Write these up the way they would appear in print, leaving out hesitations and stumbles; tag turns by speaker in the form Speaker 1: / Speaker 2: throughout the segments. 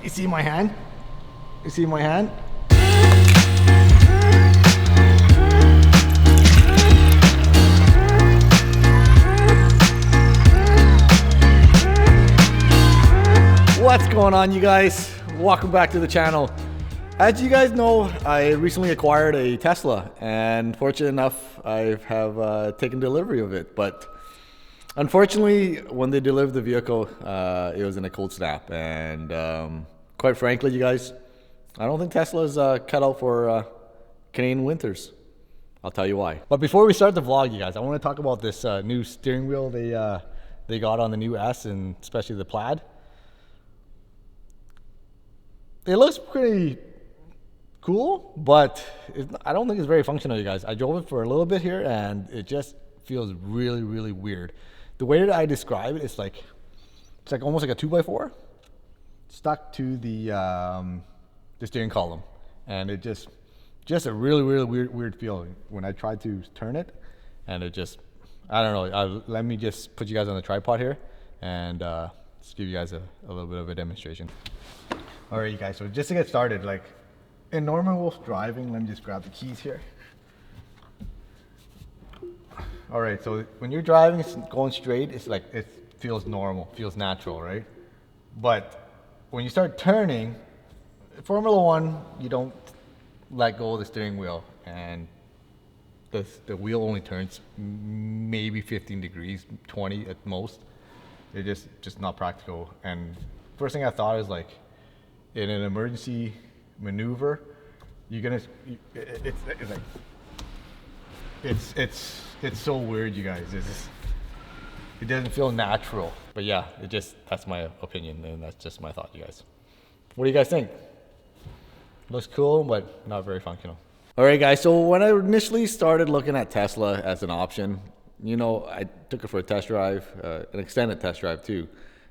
Speaker 1: You see my hand? You see my hand? What's going on, you guys? Welcome back to the channel. As you guys know, I recently acquired a Tesla, and fortunate enough, I have taken delivery of it. But unfortunately, when they delivered the vehicle, it was in a cold snap, and quite frankly, you guys, I don't think Tesla's cut out for Canadian winters. I'll tell you why. But before we start the vlog, you guys, I want to talk about this new steering wheel they got on the new S, and especially the Plaid. It looks pretty cool, but I don't think it's very functional, you guys. I drove it for a little bit here, and it just feels really, really weird. The way that I describe it, it's like almost like a 2x4 stuck to the steering column, and it just a really, really weird feeling when I tried to turn it, and it just, I don't know. Let me just put you guys on the tripod here, and just give you guys a little bit of a demonstration. All right, you guys, so just to get started, like in normal driving, let me just grab the keys here. All right, so when you're driving, going straight, it's like, it feels normal, feels natural, right? But when you start turning, Formula One, you don't let go of the steering wheel, and the wheel only turns maybe 15 degrees, 20 at most. It's just not practical. And first thing I thought is, like, in an emergency maneuver, it's so weird, you guys. It doesn't feel natural. But yeah, that's my opinion, and that's just my thought, you guys. What do you guys think? Looks cool, but not very functional. All right, guys, so when I initially started looking at Tesla as an option, you know, I took it for a test drive, an extended test drive too.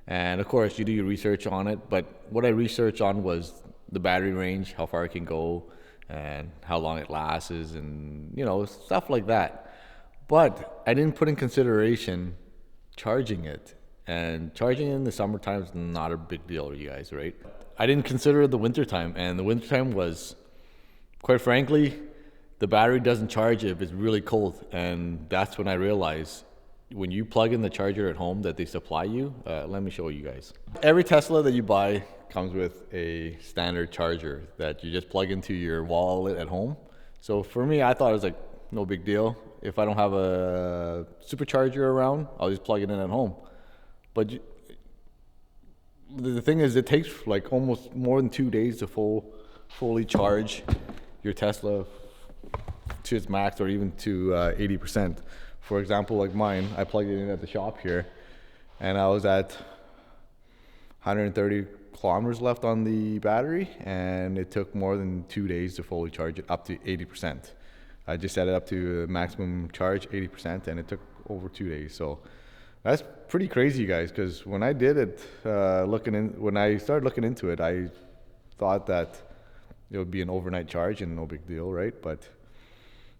Speaker 1: And of course, you do your research on it, but what I researched on was the battery range, how far it can go, and how long it lasts, and, you know, stuff like that. But I didn't put in consideration charging it. And charging in the summertime is not a big deal, you guys, right? I didn't consider the wintertime, and the wintertime was, quite frankly, the battery doesn't charge if it's really cold. And that's when I realized, when you plug in the charger at home that they supply you, let me show you guys. Every Tesla that you buy comes with a standard charger that you just plug into your wall at home. So for me, I thought it was like no big deal. If I don't have a supercharger around, I'll just plug it in at home. But the thing is, it takes like almost more than 2 days to fully charge your Tesla to its max, or even to 80%. For example, like mine, I plugged it in at the shop here, and I was at 130 kilometers left on the battery, and it took more than 2 days to fully charge it up to 80%. I just set it up to maximum charge, 80%, and it took over 2 days. So that's pretty crazy, you guys, because when I did it, when I started looking into it, I thought that it would be an overnight charge and no big deal, right? But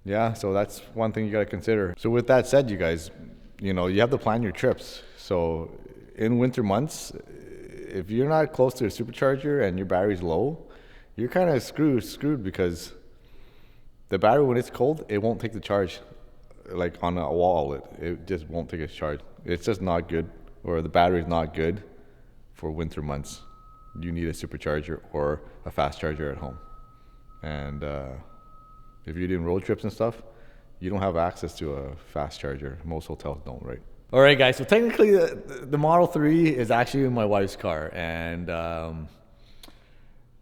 Speaker 1: yeah, so that's one thing you got to consider. So with that said, you guys, you know, you have to plan your trips. So in winter months, if you're not close to a supercharger and your battery's low, you're kind of screwed, because the battery, when it's cold, it won't take the charge like on a wall. It just won't take its charge. It's just not good, or the battery's not good for winter months. You need a supercharger or a fast charger at home. And if you're doing road trips and stuff, you don't have access to a fast charger. Most hotels don't, right? All right, guys, so technically the Model 3 is actually in my wife's car. And the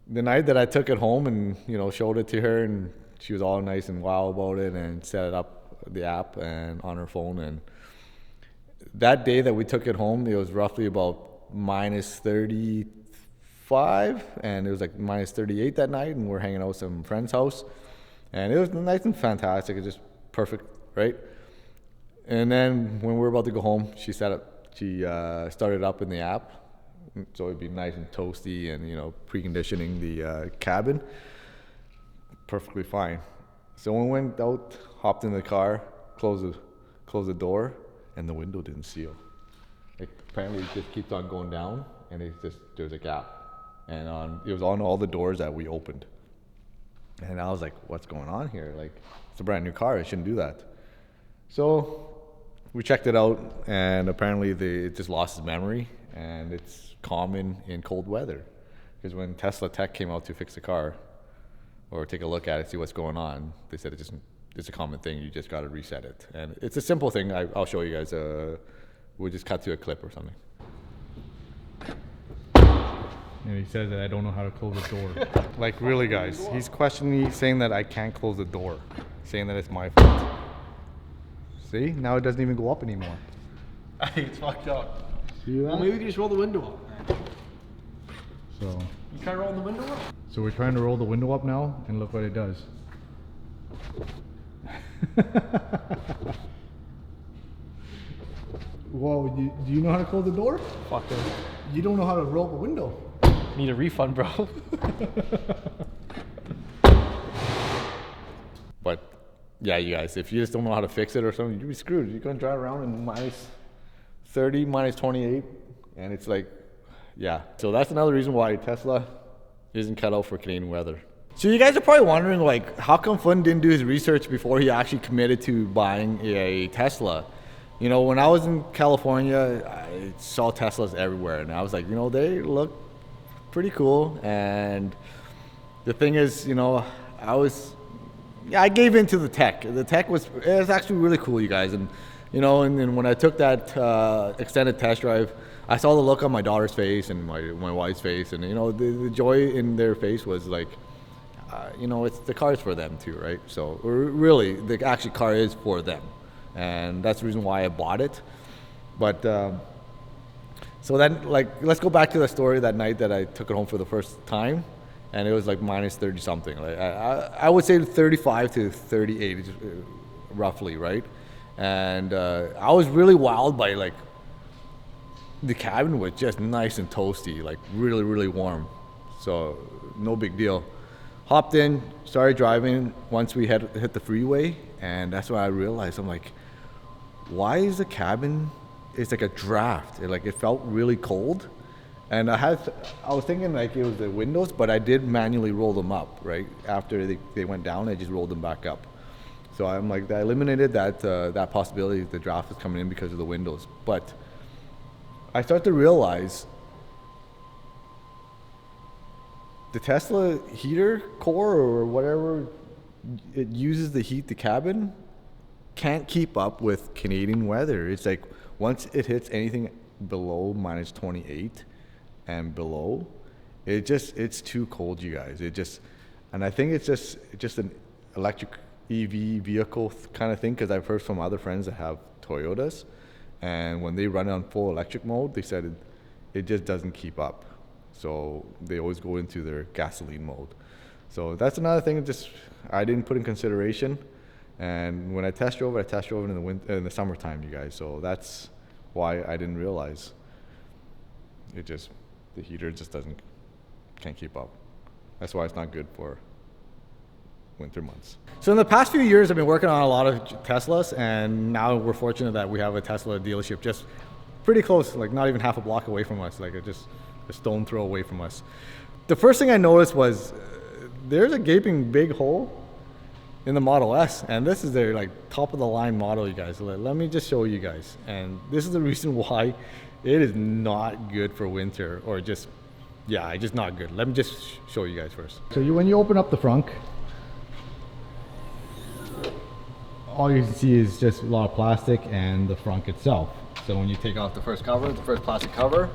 Speaker 1: night that I took it home and, you know, showed it to her, and she was all nice and wow about it, and set it up, the app, and on her phone. And that day that we took it home, it was roughly about minus 35, and it was like minus 38 that night, and we're hanging out at some friend's house. And it was nice and fantastic. It's just perfect, right? And then when we were about to go home, she started up in the app, so it'd be nice and toasty, and, you know, preconditioning the cabin. Perfectly fine. So when we went out, hopped in the car, closed the door, and the window didn't seal. Apparently it just keeps on going down, and there's a gap. and it was on all the doors that we opened. And I was like, what's going on here? Like, it's a brand new car, it shouldn't do that. So we checked it out, and apparently it just lost its memory, and it's common in cold weather. Because when Tesla Tech came out to fix the car, or take a look at it, see what's going on, they said it's a common thing, you just gotta reset it. And it's a simple thing. I'll show you guys. We'll just cut to a clip or something. And he says that I don't know how to close the door. Like, really, guys, he's questioning me, saying that I can't close the door, saying that it's my fault. See, now it doesn't even go up anymore.
Speaker 2: It's fucked up.
Speaker 1: See that?
Speaker 2: Well, maybe we can just roll the window up.
Speaker 1: So
Speaker 2: You try rolling the window up?
Speaker 1: So we're trying to roll the window up now, and look what it does. Whoa, do you know how to close the door?
Speaker 2: Fuck it.
Speaker 1: You don't know how to roll the window.
Speaker 2: Need a refund, bro.
Speaker 1: But yeah, you guys, if you just don't know how to fix it or something, you'll be screwed. You're gonna drive around in minus 30, minus 28, and it's like, yeah. So that's another reason why Tesla isn't cut out for Canadian weather. So you guys are probably wondering, like, how come Flynn didn't do his research before he actually committed to buying a Tesla? You know, when I was in California, I saw Teslas everywhere, and I was like, you know, they look pretty cool. And the thing is, you know, I gave in to the tech. The tech was actually really cool, you guys. And you know, and when I took that extended test drive, I saw the look on my daughter's face and my wife's face, and you know, the joy in their face was like, you know, it's the car's for them too, right? So really, the actual car is for them, and that's the reason why I bought it. But so then, like, let's go back to the story that night that I took it home for the first time, and it was like minus 30 something. Like I would say 35 to 38, roughly, right? And I was really wowed by, like, the cabin was just nice and toasty, like really, really warm. So no big deal. Hopped in, started driving once we hit the freeway, and that's when I realized, I'm like, why is the cabin, it's like a draft. It felt really cold. And I was thinking like it was the windows, but I did manually roll them up, right? After they went down, I just rolled them back up. So I'm like, I eliminated that possibility that the draft is coming in because of the windows. But I start to realize the Tesla heater core or whatever it uses to heat the cabin can't keep up with Canadian weather. It's like once it hits anything below minus 28 and below, it's too cold, you guys. And I think it's just an electric EV vehicle kind of thing, because I've heard from other friends that have Toyotas, and when they run on full electric mode, they said it just doesn't keep up. So they always go into their gasoline mode. So that's another thing I didn't put in consideration. And when I test drove it in the summertime, you guys. So that's why I didn't realize the heater just can't keep up. That's why it's not good for winter months. So in the past few years, I've been working on a lot of Teslas, and now we're fortunate that we have a Tesla dealership just pretty close, like not even half a block away from us, like just a stone throw away from us. The first thing I noticed was there's a gaping big hole in the Model S, and this is their like top of the line model, you guys. Let me just show you guys, and this is the reason why it is not good for winter, or just not good. Let me just show you guys first. So when you open up the frunk, all you can see is just a lot of plastic and the frunk itself. So when you take off the first plastic cover,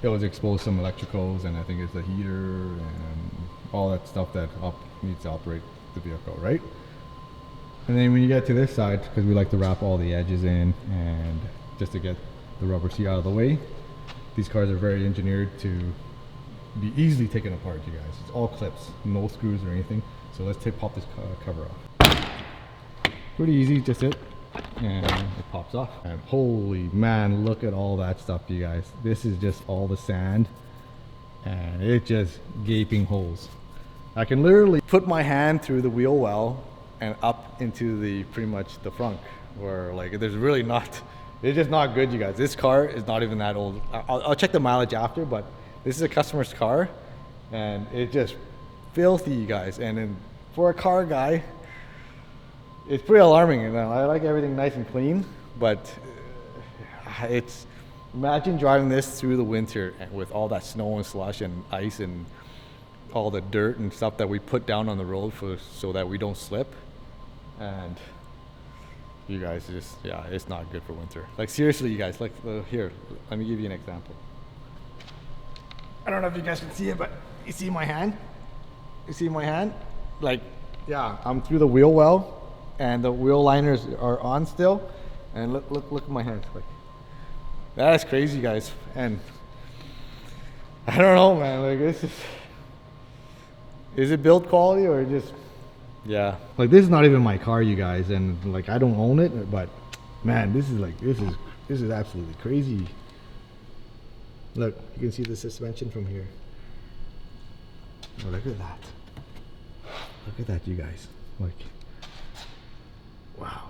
Speaker 1: it was exposed some electricals, and I think it's the heater and all that stuff that needs to operate the vehicle, right? And then when you get to this side, because we like to wrap all the edges in and just to get the rubber seat out of the way, these cars are very engineered to be easily taken apart, you guys. It's all clips, no screws or anything. So let's pop this cover off. Pretty easy, just it. And it pops off. And holy man, look at all that stuff, you guys. This is just all the sand, and it's just gaping holes. I can literally put my hand through the wheel well and up into pretty much the front, where like there's really not It's just not good, you guys. This car is not even that old. I'll check the mileage after, but this is a customer's car, and it's just filthy, you guys. And then for a car guy, it's pretty alarming. You know, I like everything nice and clean, but it's imagine driving this through the winter with all that snow and slush and ice and all the dirt and stuff that we put down on the road so that we don't slip. And you guys just, yeah, it's not good for winter. Like seriously, you guys, like here, let me give you an example. I don't know if you guys can see it, but you see my hand? You see my hand? Like, yeah, I'm through the wheel well, and the wheel liners are on still. And look at my hands. Like, that is crazy, guys. And I don't know, man. Like, it's just, is it build quality or just, yeah. Like, this is not even my car, you guys, and like I don't own it, but man, this is absolutely crazy. Look, you can see the suspension from here. Oh, look at that. Look at that, you guys. Like, wow.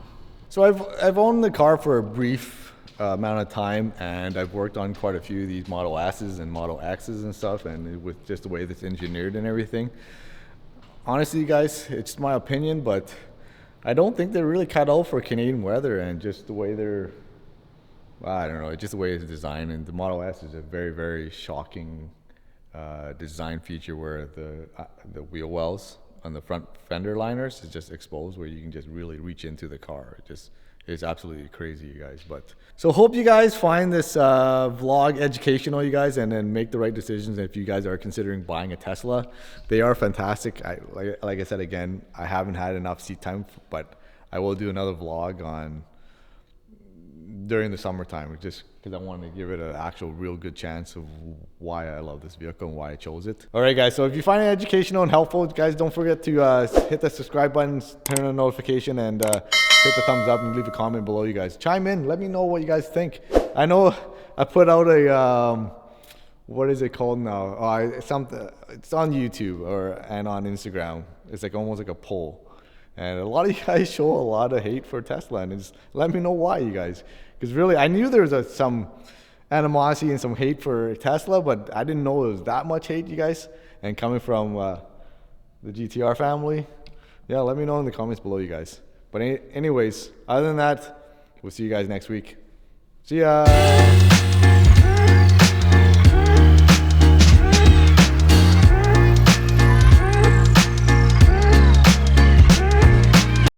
Speaker 1: So I've owned the car for a brief amount of time, and I've worked on quite a few of these Model S's and Model X's and stuff, and with just the way that's engineered and everything. Honestly, guys, it's my opinion, but I don't think they're really cut out for Canadian weather, and just the way they're, I don't know, just the way it's designed. And the Model S is a very, very shocking design feature where the wheel wells on the front fender liners is just exposed, where you can just really reach into the car. It just is absolutely crazy, you guys. But so hope you guys find this vlog educational, you guys, and then make the right decisions if you guys are considering buying a Tesla. They are fantastic. Like I said again, I haven't had enough seat time, but I will do another vlog on during the summertime, just because I want to give it an actual real good chance of why I love this vehicle and why I chose it. All right, guys, so if you find it educational and helpful, guys, don't forget to hit the subscribe button, turn on notification, and hit the thumbs up and leave a comment below, you guys. Chime in, let me know what you guys think. I know I put out a what is it called now? It's on YouTube and on Instagram. It's like almost like a poll. And a lot of you guys show a lot of hate for Tesla, and just let me know why, you guys. Because really, I knew there was some animosity and some hate for Tesla, but I didn't know it was that much hate, you guys. And coming from the GTR family, yeah, let me know in the comments below, you guys. But anyways, other than that, we'll see you guys next week. See ya!